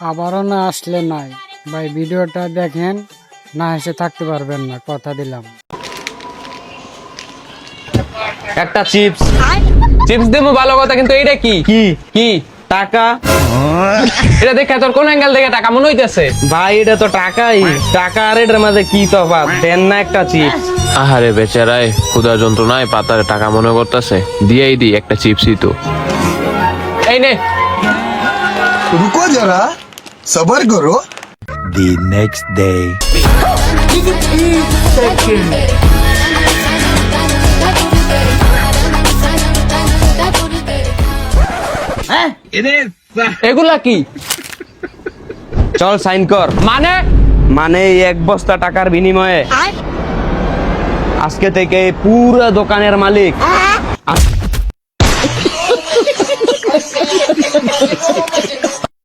আবারও না আসলে নাই ভাই, ভিডিওটা দেখেন, না এসে থাকতে পারবেন না, কথা দিলাম। একটা চিপস চিপস দেবো ভালো কথা, কিন্তু এটা কি কি কি টাকা? এটা দেখে তোর কোন অ্যাঙ্গেল থেকে টাকা মনে হইতেছে? ভাই এটা তো টাকাই, টাকা আর এটার মাঝে কি তফাৎ? দেন না একটা চিপস। আহারে বেচারায় ক্ষুধার যন্ত্রণায় পাতারে টাকা মনে করতেছে, দিয়েই দি একটা চিপসই তো। এই নে। रुको जरा सबर करो। The next day. এগুলা কি? চল সাইন কর। মানে মানে এই এক বস্তা টাকার বিনিময়ে আজকে থেকে পুরো দোকানের মালিক